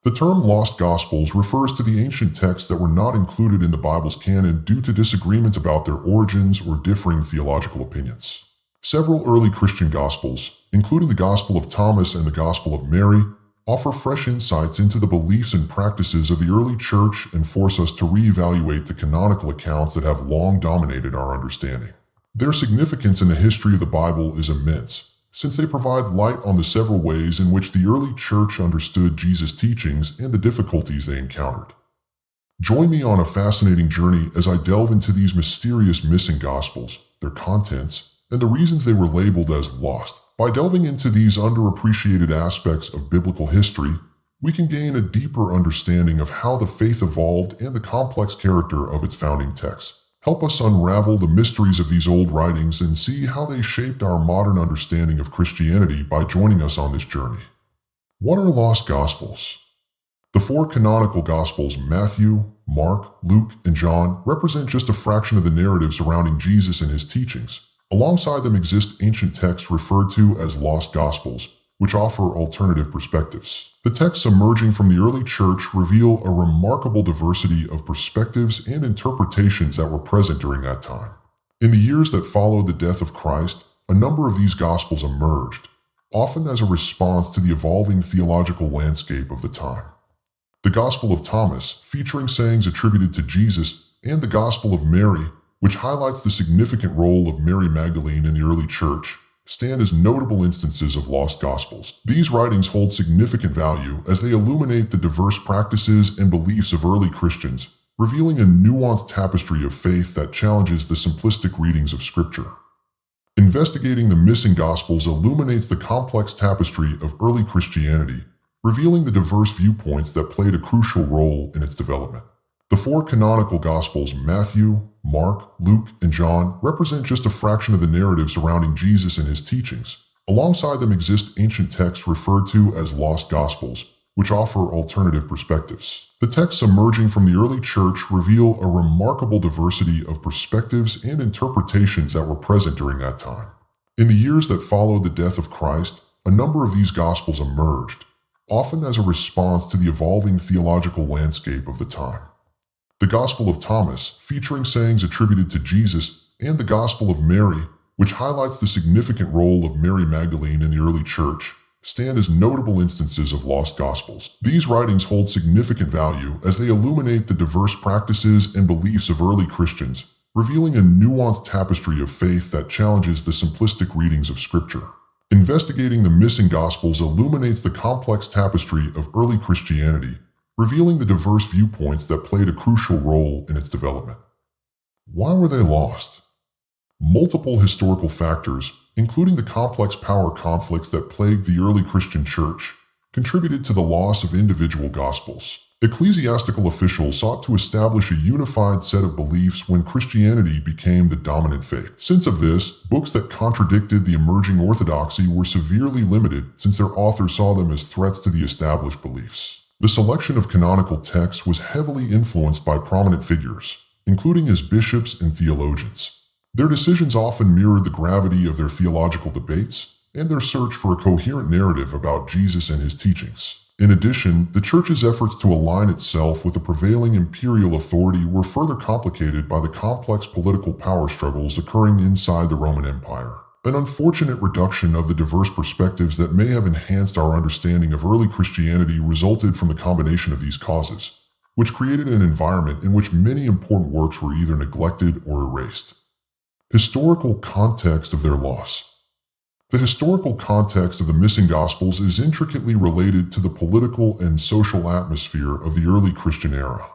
The term lost gospels refers to the ancient texts that were not included in the Bible's canon due to disagreements about their origins or differing theological opinions. Several early Christian gospels, including the Gospel of Thomas and the Gospel of Mary, offer fresh insights into the beliefs and practices of the early church and force us to reevaluate the canonical accounts that have long dominated our understanding. Their significance in the history of the Bible is immense, since they provide light on the several ways in which the early church understood Jesus' teachings and the difficulties they encountered. Join me on a fascinating journey as I delve into these mysterious missing gospels, their contents, and the reasons they were labeled as lost. By delving into these underappreciated aspects of biblical history, we can gain a deeper understanding of how the faith evolved and the complex character of its founding texts. Help us unravel the mysteries of these old writings and see how they shaped our modern understanding of Christianity by joining us on this journey. What are lost gospels? The four canonical gospels, Matthew, Mark, Luke, and John, represent just a fraction of the narrative surrounding Jesus and his teachings. Alongside them exist ancient texts referred to as lost gospels, which offer alternative perspectives. The texts emerging from the early church reveal a remarkable diversity of perspectives and interpretations that were present during that time. In the years that followed the death of Christ, a number of these gospels emerged, often as a response to the evolving theological landscape of the time. The Gospel of Thomas, featuring sayings attributed to Jesus, and the Gospel of Mary, which highlights the significant role of Mary Magdalene in the early church, stand as notable instances of lost gospels. These writings hold significant value as they illuminate the diverse practices and beliefs of early Christians, revealing a nuanced tapestry of faith that challenges the simplistic readings of Scripture. Investigating the missing gospels illuminates the complex tapestry of early Christianity, revealing the diverse viewpoints that played a crucial role in its development. The four canonical Gospels, Matthew, Mark, Luke, and John, represent just a fraction of the narrative surrounding Jesus and his teachings. Alongside them exist ancient texts referred to as lost Gospels, which offer alternative perspectives. The texts emerging from the early church reveal a remarkable diversity of perspectives and interpretations that were present during that time. In the years that followed the death of Christ, a number of these Gospels emerged, often as a response to the evolving theological landscape of the time. The Gospel of Thomas, featuring sayings attributed to Jesus, and the Gospel of Mary, which highlights the significant role of Mary Magdalene in the early church, stand as notable instances of lost gospels. These writings hold significant value as they illuminate the diverse practices and beliefs of early Christians, revealing a nuanced tapestry of faith that challenges the simplistic readings of Scripture. Investigating the missing gospels illuminates the complex tapestry of early Christianity, revealing the diverse viewpoints that played a crucial role in its development. Why were they lost? Multiple historical factors, including the complex power conflicts that plagued the early Christian church, contributed to the loss of individual gospels. Ecclesiastical officials sought to establish a unified set of beliefs when Christianity became the dominant faith. Since of this, books that contradicted the emerging orthodoxy were severely limited since their authors saw them as threats to the established beliefs. The selection of canonical texts was heavily influenced by prominent figures, including as bishops and theologians. Their decisions often mirrored the gravity of their theological debates and their search for a coherent narrative about Jesus and his teachings. In addition, the Church's efforts to align itself with the prevailing imperial authority were further complicated by the complex political power struggles occurring inside the Roman Empire. An unfortunate reduction of the diverse perspectives that may have enhanced our understanding of early Christianity resulted from the combination of these causes, which created an environment in which many important works were either neglected or erased. Historical context of their loss. The historical context of the missing Gospels is intricately related to the political and social atmosphere of the early Christian era.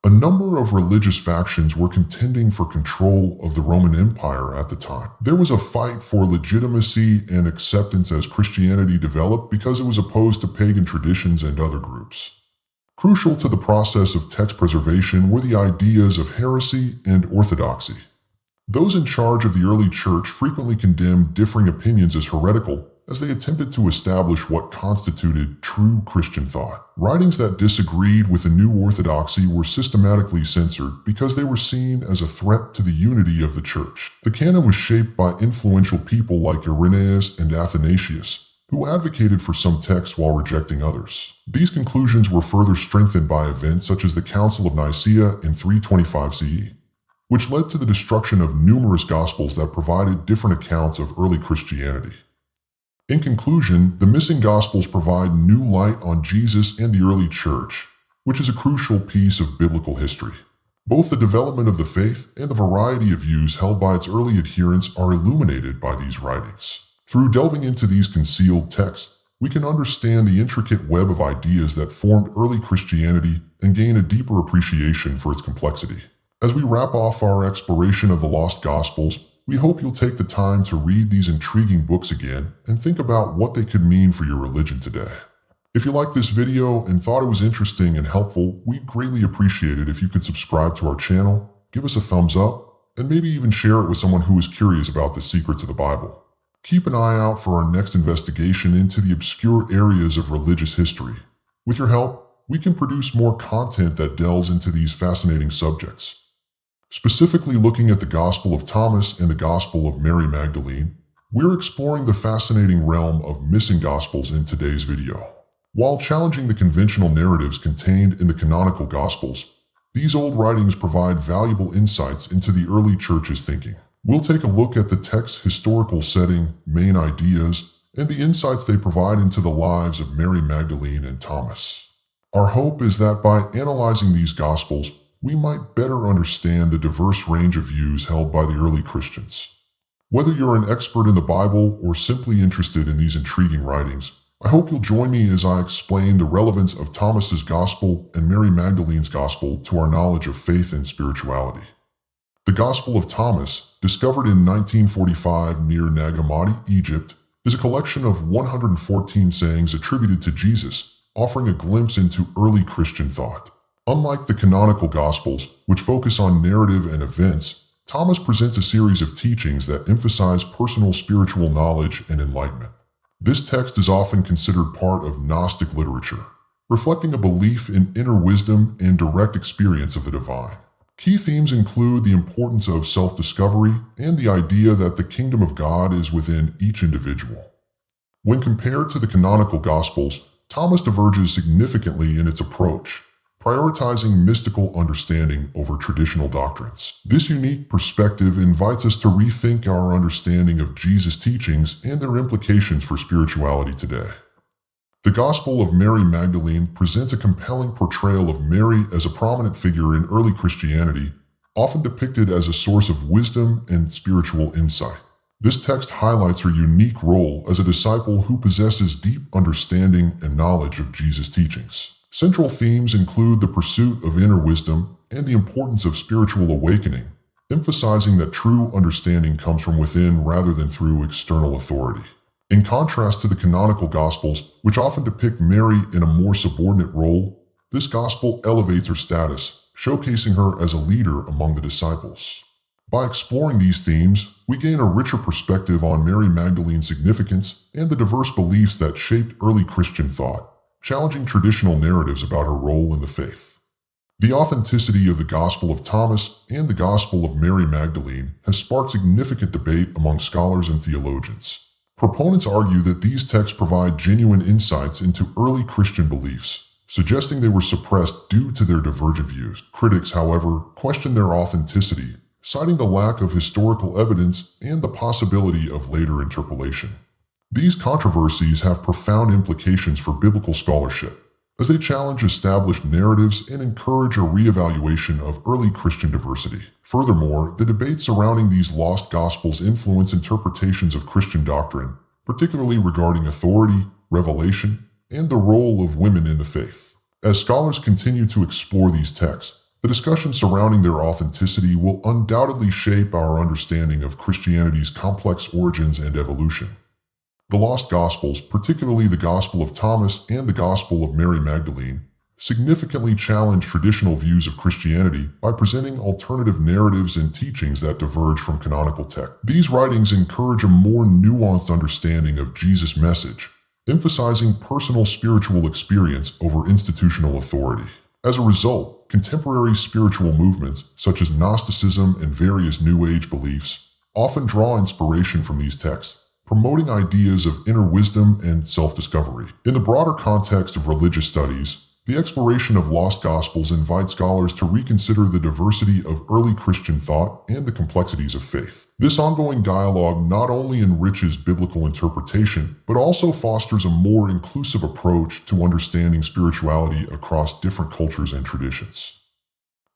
A number of religious factions were contending for control of the Roman Empire at the time. There was a fight for legitimacy and acceptance as Christianity developed because it was opposed to pagan traditions and other groups. Crucial to the process of text preservation were the ideas of heresy and orthodoxy. Those in charge of the early church frequently condemned differing opinions as heretical, as they attempted to establish what constituted true Christian thought. Writings that disagreed with the new orthodoxy were systematically censored because they were seen as a threat to the unity of the church. The canon was shaped by influential people like Irenaeus and Athanasius, who advocated for some texts while rejecting others. These conclusions were further strengthened by events such as the Council of Nicaea in 325 CE, which led to the destruction of numerous Gospels that provided different accounts of early Christianity. In conclusion, the missing Gospels provide new light on Jesus and the early church, which is a crucial piece of biblical history. Both the development of the faith and the variety of views held by its early adherents are illuminated by these writings. Through delving into these concealed texts, we can understand the intricate web of ideas that formed early Christianity and gain a deeper appreciation for its complexity. As we wrap off our exploration of the lost Gospels, we hope you'll take the time to read these intriguing books again and think about what they could mean for your religion today. If you liked this video and thought it was interesting and helpful, we'd greatly appreciate it if you could subscribe to our channel, give us a thumbs up, and maybe even share it with someone who is curious about the secrets of the Bible. Keep an eye out for our next investigation into the obscure areas of religious history. With your help, we can produce more content that delves into these fascinating subjects. Specifically looking at the Gospel of Thomas and the Gospel of Mary Magdalene, we're exploring the fascinating realm of missing Gospels in today's video. While challenging the conventional narratives contained in the canonical Gospels, these old writings provide valuable insights into the early church's thinking. We'll take a look at the text's historical setting, main ideas, and the insights they provide into the lives of Mary Magdalene and Thomas. Our hope is that by analyzing these Gospels, we might better understand the diverse range of views held by the early Christians. Whether you're an expert in the Bible or simply interested in these intriguing writings, I hope you'll join me as I explain the relevance of Thomas's Gospel and Mary Magdalene's Gospel to our knowledge of faith and spirituality. The Gospel of Thomas, discovered in 1945 near Nag Hammadi, Egypt, is a collection of 114 sayings attributed to Jesus, offering a glimpse into early Christian thought. Unlike the canonical Gospels, which focus on narrative and events, Thomas presents a series of teachings that emphasize personal spiritual knowledge and enlightenment. This text is often considered part of Gnostic literature, reflecting a belief in inner wisdom and direct experience of the divine. Key themes include the importance of self-discovery and the idea that the kingdom of God is within each individual. When compared to the canonical Gospels, Thomas diverges significantly in its approach, prioritizing mystical understanding over traditional doctrines. This unique perspective invites us to rethink our understanding of Jesus' teachings and their implications for spirituality today. The Gospel of Mary Magdalene presents a compelling portrayal of Mary as a prominent figure in early Christianity, often depicted as a source of wisdom and spiritual insight. This text highlights her unique role as a disciple who possesses deep understanding and knowledge of Jesus' teachings. Central themes include the pursuit of inner wisdom and the importance of spiritual awakening, emphasizing that true understanding comes from within rather than through external authority. In contrast to the canonical Gospels, which often depict Mary in a more subordinate role, this Gospel elevates her status, showcasing her as a leader among the disciples. By exploring these themes, we gain a richer perspective on Mary Magdalene's significance and the diverse beliefs that shaped early Christian thought, challenging traditional narratives about her role in the faith. The authenticity of the Gospel of Thomas and the Gospel of Mary Magdalene has sparked significant debate among scholars and theologians. Proponents argue that these texts provide genuine insights into early Christian beliefs, suggesting they were suppressed due to their divergent views. Critics, however, question their authenticity, citing the lack of historical evidence and the possibility of later interpolation. These controversies have profound implications for biblical scholarship, as they challenge established narratives and encourage a reevaluation of early Christian diversity. Furthermore, the debates surrounding these lost Gospels influence interpretations of Christian doctrine, particularly regarding authority, revelation, and the role of women in the faith. As scholars continue to explore these texts, the discussion surrounding their authenticity will undoubtedly shape our understanding of Christianity's complex origins and evolution. The lost Gospels, particularly the Gospel of Thomas and the Gospel of Mary Magdalene, significantly challenge traditional views of Christianity by presenting alternative narratives and teachings that diverge from canonical text. These writings encourage a more nuanced understanding of Jesus' message, emphasizing personal spiritual experience over institutional authority. As a result, contemporary spiritual movements, such as Gnosticism and various New Age beliefs, often draw inspiration from these texts, promoting ideas of inner wisdom and self-discovery. In the broader context of religious studies, the exploration of lost gospels invites scholars to reconsider the diversity of early Christian thought and the complexities of faith. This ongoing dialogue not only enriches biblical interpretation, but also fosters a more inclusive approach to understanding spirituality across different cultures and traditions.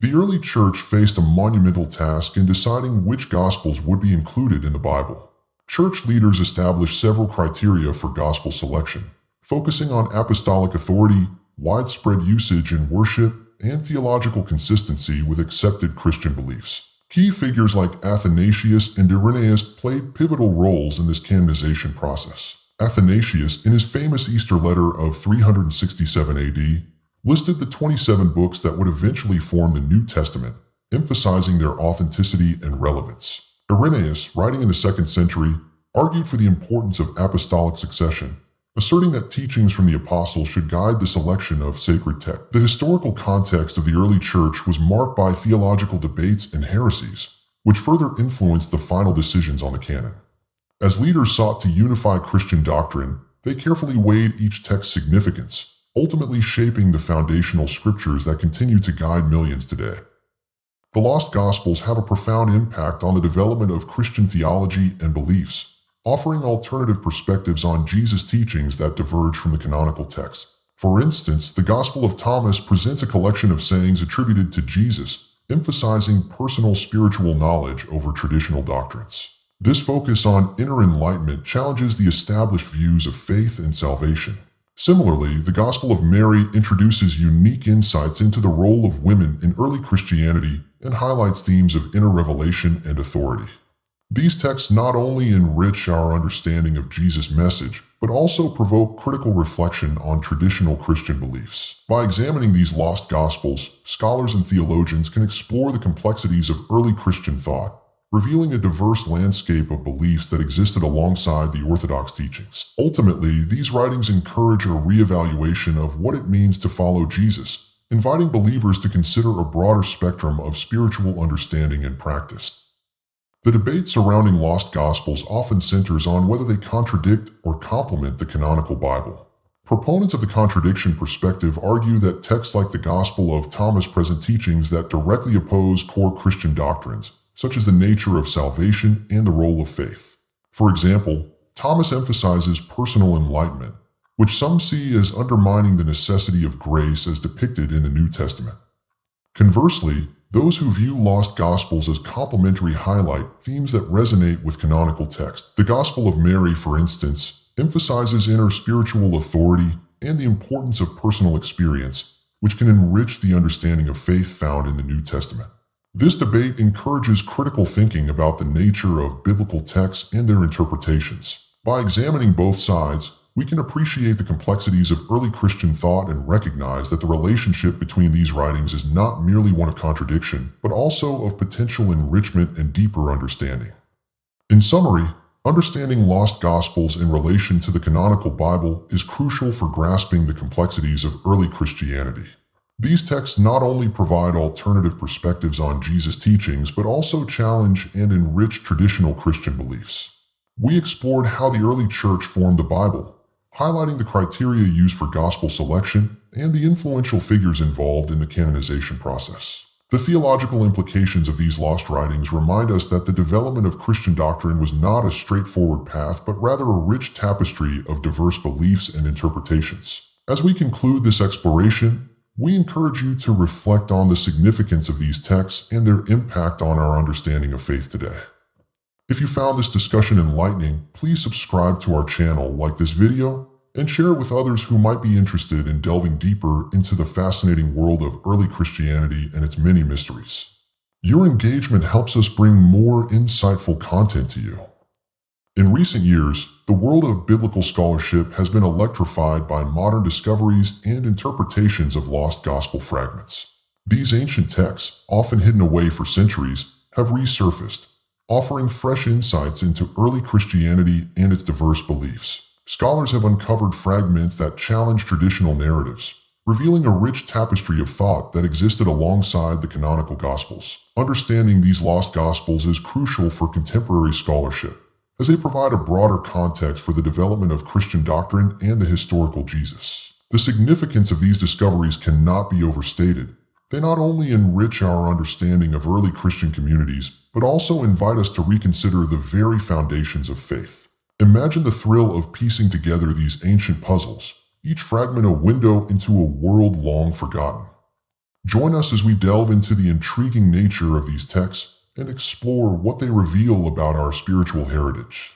The early church faced a monumental task in deciding which gospels would be included in the Bible. Church leaders established several criteria for gospel selection, focusing on apostolic authority, widespread usage in worship, and theological consistency with accepted Christian beliefs. Key figures like Athanasius and Irenaeus played pivotal roles in this canonization process. Athanasius, in his famous Easter letter of 367 AD, listed the 27 books that would eventually form the New Testament, emphasizing their authenticity and relevance. Irenaeus, writing in the 2nd century, argued for the importance of apostolic succession, asserting that teachings from the apostles should guide the selection of sacred texts. The historical context of the early church was marked by theological debates and heresies, which further influenced the final decisions on the canon. As leaders sought to unify Christian doctrine, they carefully weighed each text's significance, ultimately shaping the foundational scriptures that continue to guide millions today. The lost gospels have a profound impact on the development of Christian theology and beliefs, offering alternative perspectives on Jesus' teachings that diverge from the canonical text. For instance, the Gospel of Thomas presents a collection of sayings attributed to Jesus, emphasizing personal spiritual knowledge over traditional doctrines. This focus on inner enlightenment challenges the established views of faith and salvation. Similarly, the Gospel of Mary introduces unique insights into the role of women in early Christianity and highlights themes of inner revelation and authority. These texts not only enrich our understanding of Jesus' message, but also provoke critical reflection on traditional Christian beliefs. By examining these lost gospels, scholars and theologians can explore the complexities of early Christian thought, revealing a diverse landscape of beliefs that existed alongside the orthodox teachings. Ultimately, these writings encourage a reevaluation of what it means to follow Jesus, inviting believers to consider a broader spectrum of spiritual understanding and practice. The debate surrounding lost gospels often centers on whether they contradict or complement the canonical Bible. Proponents of the contradiction perspective argue that texts like the Gospel of Thomas present teachings that directly oppose core Christian doctrines, such as the nature of salvation and the role of faith. For example, Thomas emphasizes personal enlightenment, which some see as undermining the necessity of grace as depicted in the New Testament. Conversely, those who view lost gospels as complementary highlight themes that resonate with canonical text. The Gospel of Mary, for instance, emphasizes inner spiritual authority and the importance of personal experience, which can enrich the understanding of faith found in the New Testament. This debate encourages critical thinking about the nature of biblical texts and their interpretations. By examining both sides, we can appreciate the complexities of early Christian thought and recognize that the relationship between these writings is not merely one of contradiction, but also of potential enrichment and deeper understanding. In summary, understanding lost gospels in relation to the canonical Bible is crucial for grasping the complexities of early Christianity. These texts not only provide alternative perspectives on Jesus' teachings, but also challenge and enrich traditional Christian beliefs. We explored how the early church formed the Bible, highlighting the criteria used for gospel selection and the influential figures involved in the canonization process. The theological implications of these lost writings remind us that the development of Christian doctrine was not a straightforward path, but rather a rich tapestry of diverse beliefs and interpretations. As we conclude this exploration, we encourage you to reflect on the significance of these texts and their impact on our understanding of faith today. If you found this discussion enlightening, please subscribe to our channel, like this video, and share it with others who might be interested in delving deeper into the fascinating world of early Christianity and its many mysteries. Your engagement helps us bring more insightful content to you. In recent years, the world of biblical scholarship has been electrified by modern discoveries and interpretations of lost gospel fragments. These ancient texts, often hidden away for centuries, have resurfaced, offering fresh insights into early Christianity and its diverse beliefs. Scholars have uncovered fragments that challenge traditional narratives, revealing a rich tapestry of thought that existed alongside the canonical Gospels. Understanding these lost Gospels is crucial for contemporary scholarship, as they provide a broader context for the development of Christian doctrine and the historical Jesus. The significance of these discoveries cannot be overstated. They not only enrich our understanding of early Christian communities, but also invite us to reconsider the very foundations of faith. Imagine the thrill of piecing together these ancient puzzles, each fragment a window into a world long forgotten. Join us as we delve into the intriguing nature of these texts and explore what they reveal about our spiritual heritage.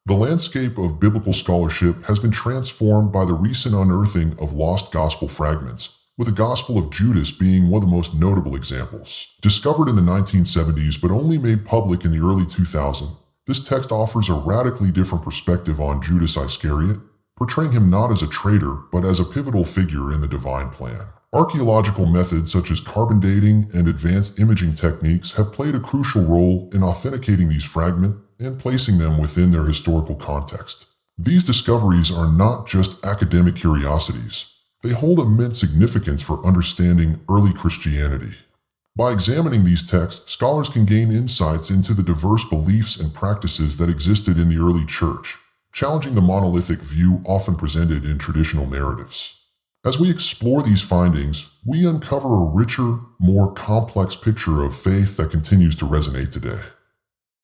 The landscape of biblical scholarship has been transformed by the recent unearthing of lost gospel fragments, with the Gospel of Judas being one of the most notable examples. Discovered in the 1970s but only made public in the early 2000s, this text offers a radically different perspective on Judas Iscariot, portraying him not as a traitor but as a pivotal figure in the divine plan. Archaeological methods such as carbon dating and advanced imaging techniques have played a crucial role in authenticating these fragments and placing them within their historical context. These discoveries are not just academic curiosities. They hold immense significance for understanding early Christianity. By examining these texts, scholars can gain insights into the diverse beliefs and practices that existed in the early church, challenging the monolithic view often presented in traditional narratives. As we explore these findings, we uncover a richer, more complex picture of faith that continues to resonate today.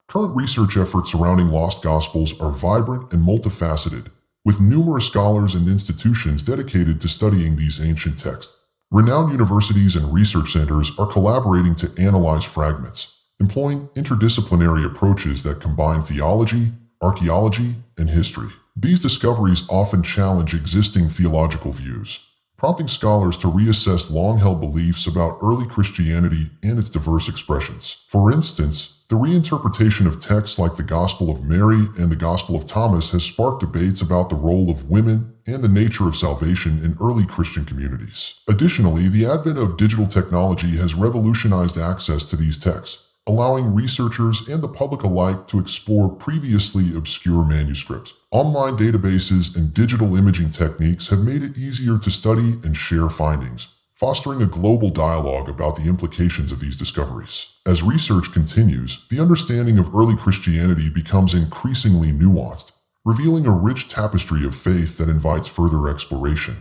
Current research efforts surrounding lost gospels are vibrant and multifaceted, with numerous scholars and institutions dedicated to studying these ancient texts. Renowned universities and research centers are collaborating to analyze fragments, employing interdisciplinary approaches that combine theology, archaeology, and history. These discoveries often challenge existing theological views, prompting scholars to reassess long-held beliefs about early Christianity and its diverse expressions. For instance, the reinterpretation of texts like the Gospel of Mary and the Gospel of Thomas has sparked debates about the role of women and the nature of salvation in early Christian communities. Additionally, the advent of digital technology has revolutionized access to these texts, allowing researchers and the public alike to explore previously obscure manuscripts. Online databases and digital imaging techniques have made it easier to study and share findings, fostering a global dialogue about the implications of these discoveries. As research continues, the understanding of early Christianity becomes increasingly nuanced, revealing a rich tapestry of faith that invites further exploration.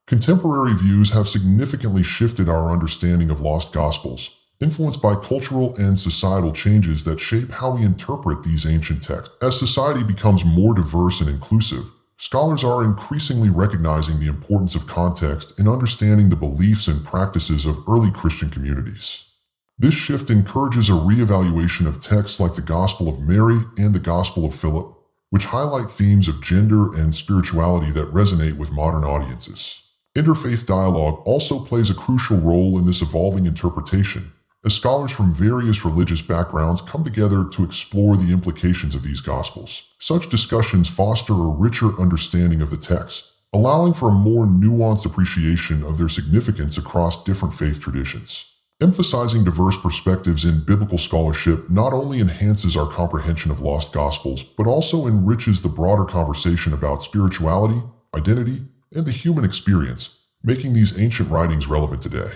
Contemporary views have significantly shifted our understanding of lost gospels, influenced by cultural and societal changes that shape how we interpret these ancient texts. As society becomes more diverse and inclusive, scholars are increasingly recognizing the importance of context in understanding the beliefs and practices of early Christian communities. This shift encourages a reevaluation of texts like the Gospel of Mary and the Gospel of Philip, which highlight themes of gender and spirituality that resonate with modern audiences. Interfaith dialogue also plays a crucial role in this evolving interpretation, as scholars from various religious backgrounds come together to explore the implications of these Gospels. Such discussions foster a richer understanding of the text, allowing for a more nuanced appreciation of their significance across different faith traditions. Emphasizing diverse perspectives in biblical scholarship not only enhances our comprehension of lost Gospels, but also enriches the broader conversation about spirituality, identity, and the human experience, making these ancient writings relevant today.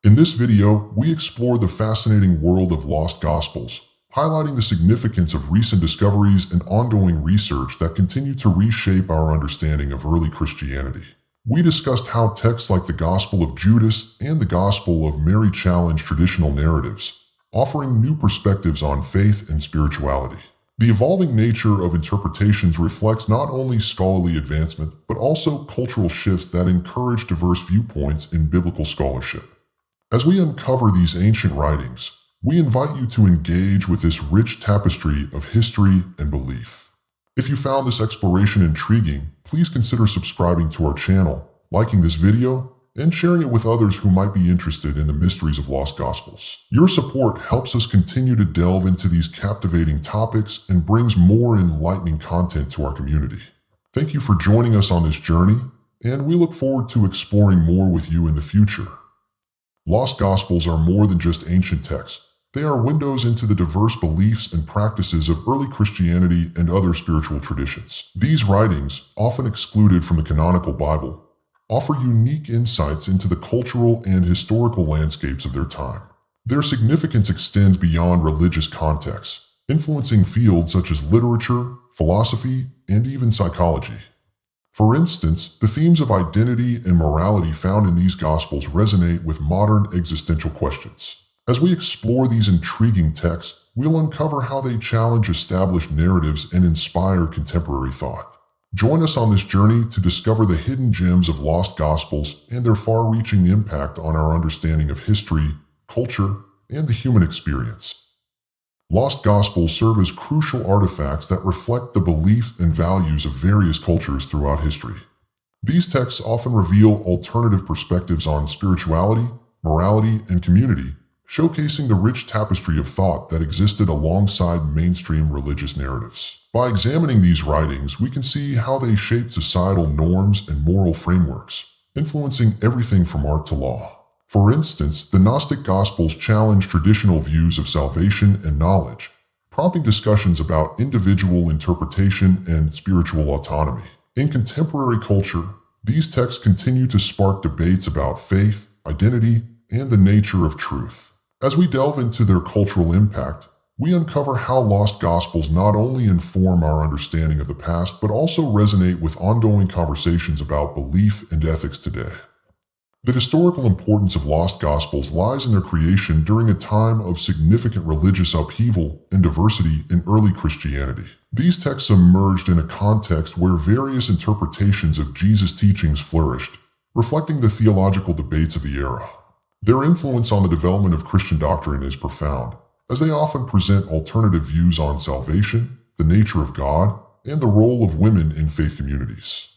In this video, we explore the fascinating world of lost Gospels, highlighting the significance of recent discoveries and ongoing research that continue to reshape our understanding of early Christianity. We discussed how texts like the Gospel of Judas and the Gospel of Mary challenge traditional narratives, offering new perspectives on faith and spirituality. The evolving nature of interpretations reflects not only scholarly advancement, but also cultural shifts that encourage diverse viewpoints in biblical scholarship. As we uncover these ancient writings, we invite you to engage with this rich tapestry of history and belief. If you found this exploration intriguing, please consider subscribing to our channel, liking this video, and sharing it with others who might be interested in the mysteries of lost Gospels. Your support helps us continue to delve into these captivating topics and brings more enlightening content to our community. Thank you for joining us on this journey, and we look forward to exploring more with you in the future. Lost Gospels are more than just ancient texts. They are windows into the diverse beliefs and practices of early Christianity and other spiritual traditions. These writings, often excluded from the Canonical Bible, offer unique insights into the cultural and historical landscapes of their time. Their significance extends beyond religious contexts, influencing fields such as literature, philosophy, and even psychology. For instance, the themes of identity and morality found in these Gospels resonate with modern existential questions. As we explore these intriguing texts, we'll uncover how they challenge established narratives and inspire contemporary thought. Join us on this journey to discover the hidden gems of lost Gospels and their far-reaching impact on our understanding of history, culture, and the human experience. Lost Gospels serve as crucial artifacts that reflect the beliefs and values of various cultures throughout history. These texts often reveal alternative perspectives on spirituality, morality, and community, showcasing the rich tapestry of thought that existed alongside mainstream religious narratives. By examining these writings, we can see how they shaped societal norms and moral frameworks, influencing everything from art to law. For instance, the Gnostic Gospels challenge traditional views of salvation and knowledge, prompting discussions about individual interpretation and spiritual autonomy. In contemporary culture, these texts continue to spark debates about faith, identity, and the nature of truth. As we delve into their cultural impact, we uncover how lost Gospels not only inform our understanding of the past, but also resonate with ongoing conversations about belief and ethics today. The historical importance of lost Gospels lies in their creation during a time of significant religious upheaval and diversity in early Christianity. These texts emerged in a context where various interpretations of Jesus' teachings flourished, reflecting the theological debates of the era. Their influence on the development of Christian doctrine is profound, as they often present alternative views on salvation, the nature of God, and the role of women in faith communities.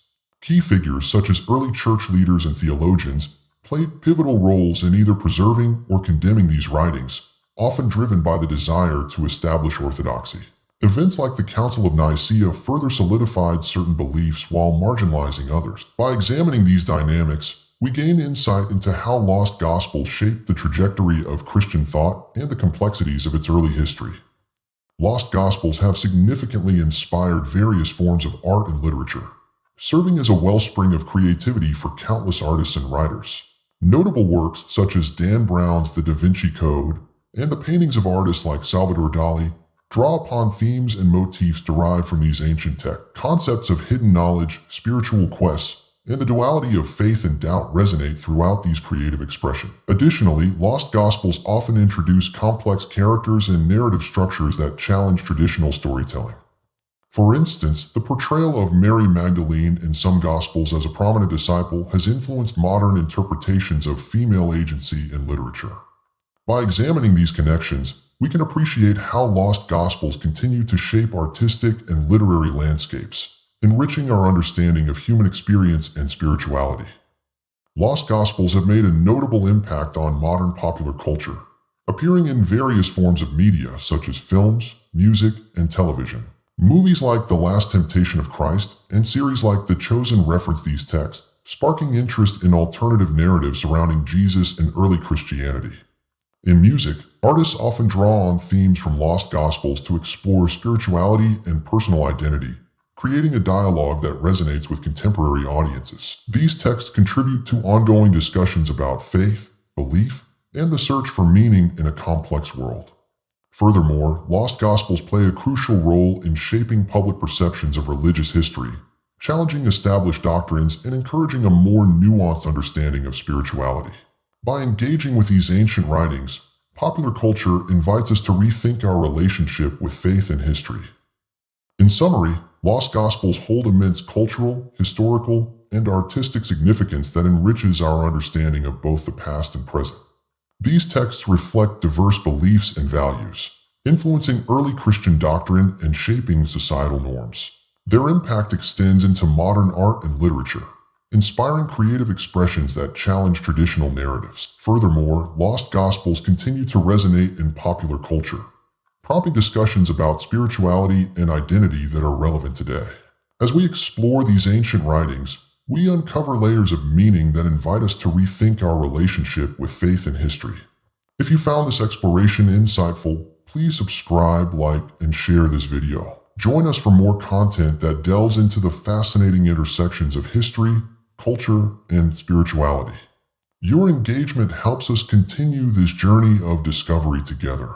Key figures such as early church leaders and theologians played pivotal roles in either preserving or condemning these writings, often driven by the desire to establish orthodoxy. Events like the Council of Nicaea further solidified certain beliefs while marginalizing others. By examining these dynamics, we gain insight into how lost Gospels shaped the trajectory of Christian thought and the complexities of its early history. Lost Gospels have significantly inspired various forms of art and literature, serving as a wellspring of creativity for countless artists and writers. Notable works such as Dan Brown's The Da Vinci Code and the paintings of artists like Salvador Dali draw upon themes and motifs derived from these ancient texts. Concepts of hidden knowledge, spiritual quests, and the duality of faith and doubt resonate throughout these creative expressions. Additionally, lost Gospels often introduce complex characters and narrative structures that challenge traditional storytelling. For instance, the portrayal of Mary Magdalene in some Gospels as a prominent disciple has influenced modern interpretations of female agency in literature. By examining these connections, we can appreciate how lost Gospels continue to shape artistic and literary landscapes, enriching our understanding of human experience and spirituality. Lost Gospels have made a notable impact on modern popular culture, appearing in various forms of media such as films, music, and television. Movies like The Last Temptation of Christ and series like The Chosen reference these texts, sparking interest in alternative narratives surrounding Jesus and early Christianity. In music, artists often draw on themes from lost Gospels to explore spirituality and personal identity, creating a dialogue that resonates with contemporary audiences. These texts contribute to ongoing discussions about faith, belief, and the search for meaning in a complex world. Furthermore, lost Gospels play a crucial role in shaping public perceptions of religious history, challenging established doctrines and encouraging a more nuanced understanding of spirituality. By engaging with these ancient writings, popular culture invites us to rethink our relationship with faith and history. In summary, lost Gospels hold immense cultural, historical, and artistic significance that enriches our understanding of both the past and present. These texts reflect diverse beliefs and values, influencing early Christian doctrine and shaping societal norms. Their impact extends into modern art and literature, inspiring creative expressions that challenge traditional narratives. Furthermore, lost Gospels continue to resonate in popular culture, prompting discussions about spirituality and identity that are relevant today. As we explore these ancient writings, we uncover layers of meaning that invite us to rethink our relationship with faith and history. If you found this exploration insightful, please subscribe, like, and share this video. Join us for more content that delves into the fascinating intersections of history, culture, and spirituality. Your engagement helps us continue this journey of discovery together.